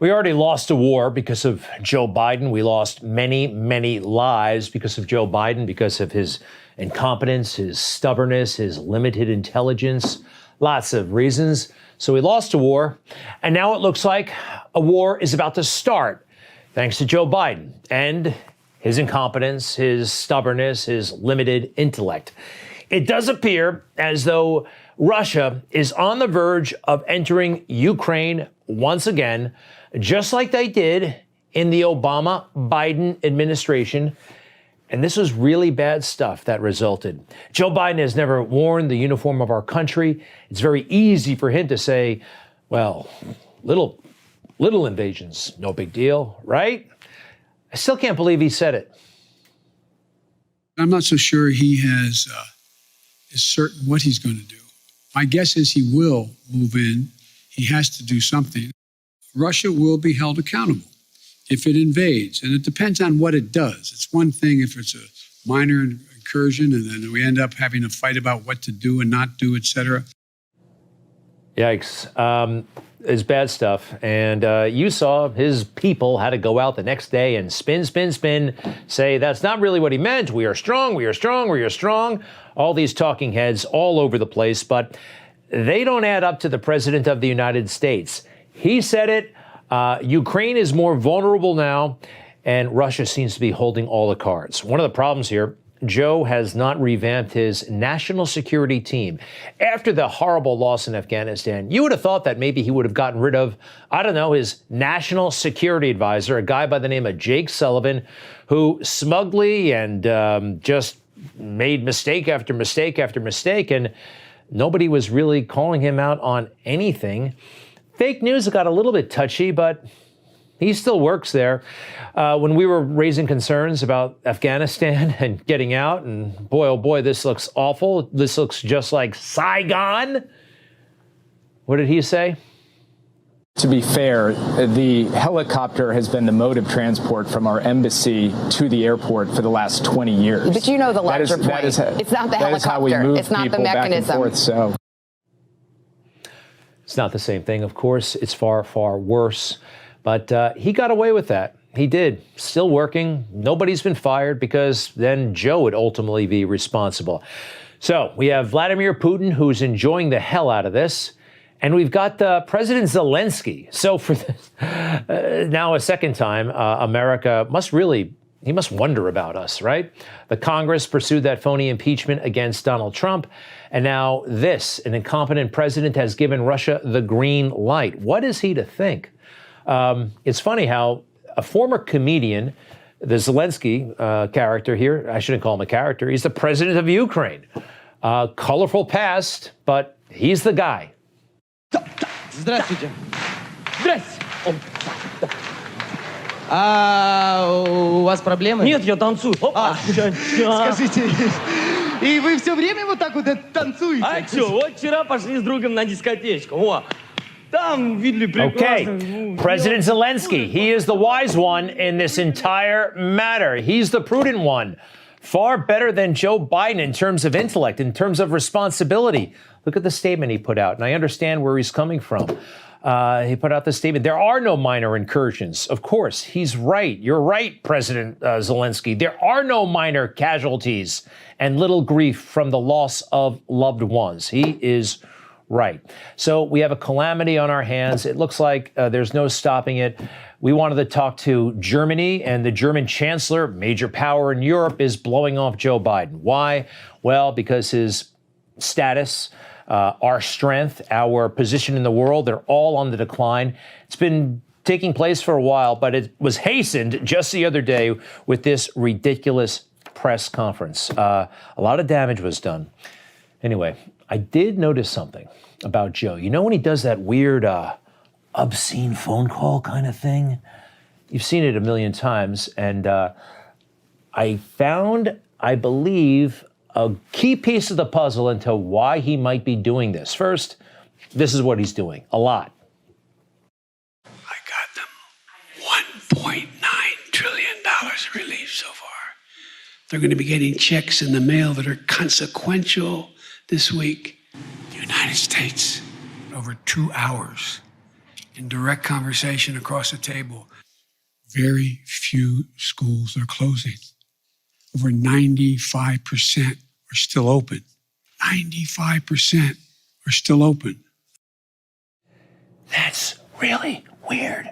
We already lost a war because of Joe Biden. We lost many, many lives because of Joe Biden, because of his incompetence, his stubbornness, his limited intelligence, lots of reasons. So we lost a war, and now it looks like a war is about to start, thanks to Joe Biden and his incompetence, his stubbornness, his limited intellect. It does appear as though Russia is on the verge of entering Ukraine once again, just like they did in the Obama-Biden administration. And this was really bad stuff that resulted. Joe Biden has never worn the uniform of our country. It's very easy for him to say, well, little invasions, no big deal, right? I still can't believe he said it. I'm not so sure he is certain what he's going to do. My guess is he will move in. He has to do something. Russia will be held accountable if it invades, and it depends on what it does. It's one thing if it's a minor incursion and then we end up having a fight about what to do and not do, et cetera. Yikes. It's bad stuff. And you saw his people had to go out the next day and spin, say that's not really what he meant. We are strong, we are strong, we are strong. All these talking heads all over the place, but they don't add up to the president of the United States. He said it. Ukraine is more vulnerable now, and Russia seems to be holding all the cards. One of the problems here, Joe has not revamped his national security team. After the horrible loss in Afghanistan, you would have thought that maybe he would have gotten rid of, I don't know, his national security advisor, a guy by the name of Jake Sullivan, who smugly and just made mistake after mistake after mistake, and nobody was really calling him out on anything. Fake news got a little bit touchy, but he still works there. When we were raising concerns about Afghanistan and getting out, and boy, oh boy, this looks awful. This looks just like Saigon. What did he say? To be fair, the helicopter has been the mode of transport from our embassy to the airport for the last 20 years. But you know the larger point. It's not the helicopter. Is how we move it's not the people mechanism. Back and forth, so. It's not the same thing, of course. It's far, far worse. But he got away with that. He did. Still working. Nobody's been fired because then Joe would ultimately be responsible. So we have Vladimir Putin, who's enjoying the hell out of this. And we've got President Zelensky. So for this, now a second time, America must wonder about us, right? The Congress pursued that phony impeachment against Donald Trump. And now this, an incompetent president has given Russia the green light. What is he to think? It's funny how a former comedian, the Zelensky character here, I shouldn't call him a character, he's the president of Ukraine. Colorful past, but he's the guy. Здравствуйте. Здрасте. У вас проблемы? Нет, я танцую. Скажите, и вы все время вот так вот танцуете? А что, вот вчера пошли с другом на дискотечку. Во. Okay, President Zelensky, he is the wise one in this entire matter. He's the prudent one. Far better than Joe Biden in terms of intellect, in terms of responsibility. Look at the statement he put out, and I understand where he's coming from. He put out the statement, there are no minor incursions. Of course, he's right. You're right, President Zelensky. There are no minor casualties and little grief from the loss of loved ones. He is right. So we have a calamity on our hands. It looks like there's no stopping it. We wanted to talk to Germany, and the German chancellor, major power in Europe, is blowing off Joe Biden. Why? Well, because his status, our strength, our position in the world, they're all on the decline. It's been taking place for a while, but it was hastened just the other day with this ridiculous press conference. A lot of damage was done. Anyway, I did notice something about Joe. You know when he does that weird obscene phone call kind of thing? You've seen it a million times. And I found, I believe, a key piece of the puzzle into why he might be doing this. First, this is what he's doing. A lot. I got them $1.9 trillion relief so far. They're going to be getting checks in the mail that are consequential this week. The United States, over 2 hours, in direct conversation across the table. Very few schools are closing. Over 95% are still open. 95% are still open. That's really weird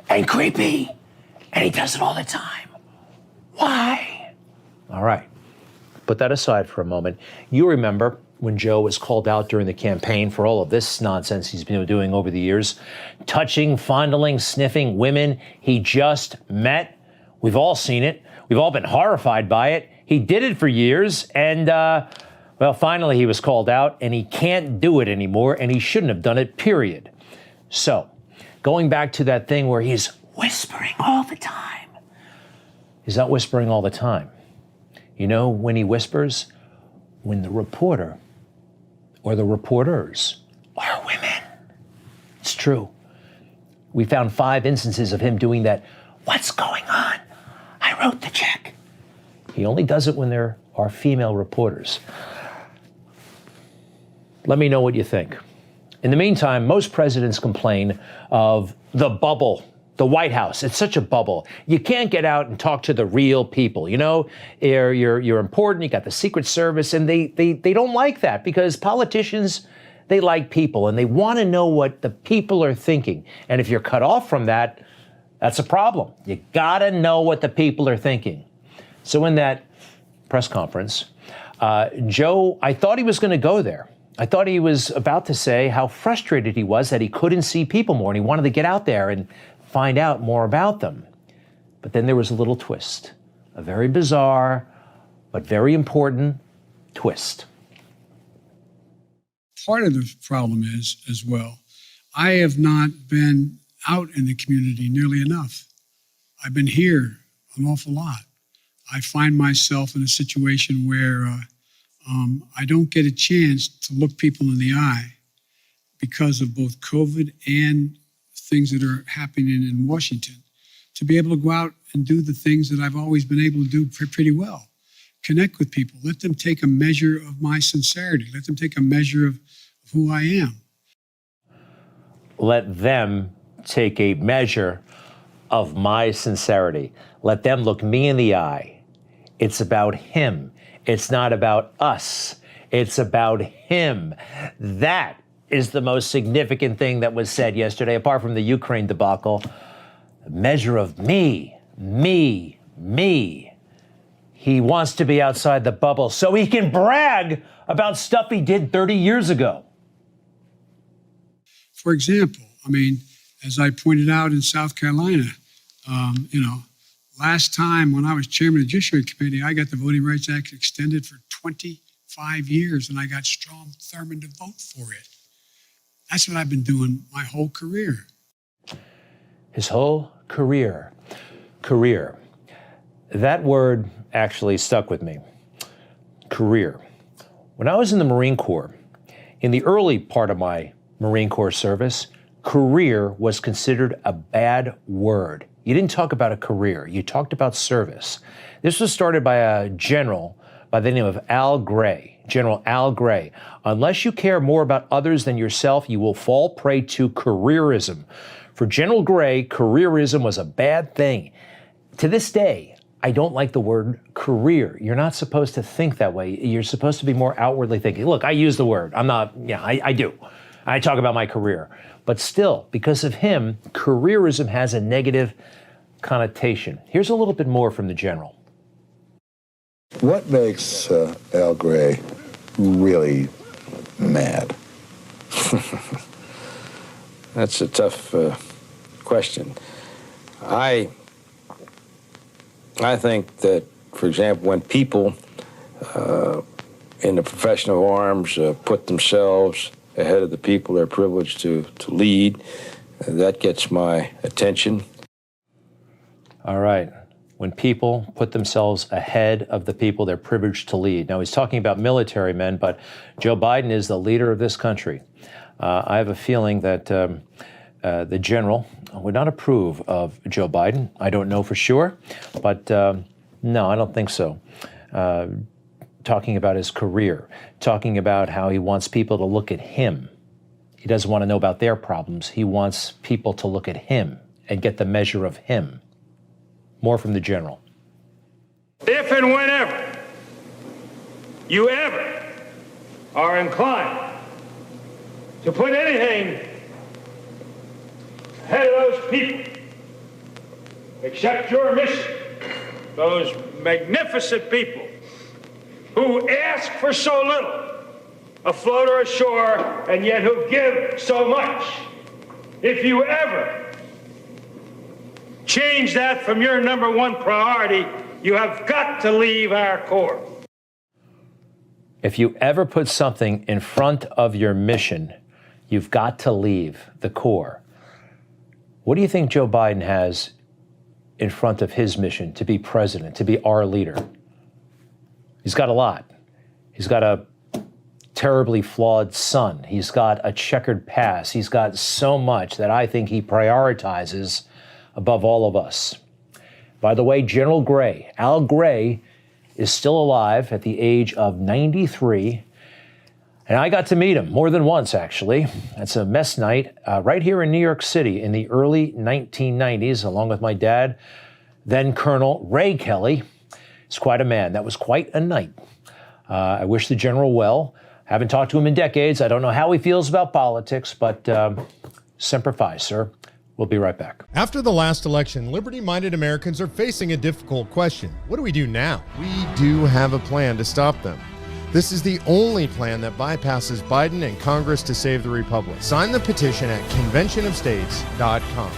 and creepy. And he does it all the time. Why? All right. Put that aside for a moment. You remember when Joe was called out during the campaign for all of this nonsense he's been doing over the years, touching, fondling, sniffing women he just met. We've all seen it. We've all been horrified by it. He did it for years, and, well, finally he was called out, and he can't do it anymore, and he shouldn't have done it, period. So, going back to that thing where he's whispering all the time. He's not whispering all the time. You know when he whispers? When the reporter or the reporters are women. It's true. We found 5 instances of him doing that. What's going on? I wrote the check. He only does it when there are female reporters. Let me know what you think. In the meantime, most presidents complain of the bubble, the White House. It's such a bubble. You can't get out and talk to the real people. You know, you're important. You got the Secret Service, and they don't like that because politicians, they like people, and they want to know what the people are thinking. And if you're cut off from that, that's a problem. You got to know what the people are thinking. So in that press conference, Joe, I thought he was going to go there. I thought he was about to say how frustrated he was that he couldn't see people more, and he wanted to get out there and find out more about them. But then there was a little twist, a very bizarre but very important twist. Part of the problem is, as well, I have not been out in the community nearly enough. I've been here an awful lot. I find myself in a situation where I don't get a chance to look people in the eye because of both COVID and things that are happening in Washington, to be able to go out and do the things that I've always been able to do pretty well. Connect with people. Let them take a measure of my sincerity. Let them take a measure of who I am. Let them take a measure of my sincerity. Let them look me in the eye. It's about him. It's not about us. It's about him. That is the most significant thing that was said yesterday, apart from the Ukraine debacle. A measure of me, me, me. He wants to be outside the bubble so he can brag about stuff he did 30 years ago. For example, I mean, as I pointed out in South Carolina, last time when I was chairman of the Judiciary Committee, I got the Voting Rights Act extended for 25 years, and I got Strom Thurmond to vote for it. That's what I've been doing my whole career. His whole career. Career. That word actually stuck with me. Career. When I was in the Marine Corps, in the early part of my Marine Corps service, career was considered a bad word. You didn't talk about a career. You talked about service. This was started by a general by the name of Al Gray, General Al Gray. Unless you care more about others than yourself, you will fall prey to careerism. For General Gray, careerism was a bad thing. To this day, I don't like the word career. You're not supposed to think that way. You're supposed to be more outwardly thinking. Look, I use the word. I do. I talk about my career. But still, because of him, careerism has a negative connotation. Here's a little bit more from the general. What makes Al Gray really mad? That's a tough question. I think that, for example, when people in the profession of arms put themselves ahead of the people they're privileged to lead, that gets my attention. All right. When people put themselves ahead of the people they're privileged to lead. Now, he's talking about military men, but Joe Biden is the leader of this country. I have a feeling that the general would not approve of Joe Biden. I don't know for sure, but no, I don't think so. Talking about his career, talking about how he wants people to look at him He doesn't want to know about their problems. He wants people to look at him and get the measure of him. More from the general. If and whenever you ever are inclined to put anything ahead of those people, except your mission, those magnificent people who ask for so little, afloat or ashore, and yet who give so much. If you ever change that from your number one priority, you have got to leave our Corps. If you ever put something in front of your mission, you've got to leave the Corps. What do you think Joe Biden has in front of his mission to be president, to be our leader? He's got a lot. He's got a terribly flawed son. He's got a checkered past. He's got so much that I think he prioritizes above all of us. By the way, General Gray, Al Gray, is still alive at the age of 93. And I got to meet him more than once, actually. That's a mess night right here in New York City in the early 1990s, along with my dad, then Colonel Ray Kelly. He's quite a man. That was quite a night. I wish the general well. Haven't talked to him in decades. I don't know how he feels about politics, but semper fi, sir. We'll be right back. After the last election, liberty-minded Americans are facing a difficult question. What do we do now? We do have a plan to stop them. This is the only plan that bypasses Biden and Congress to save the republic. Sign the petition at conventionofstates.com.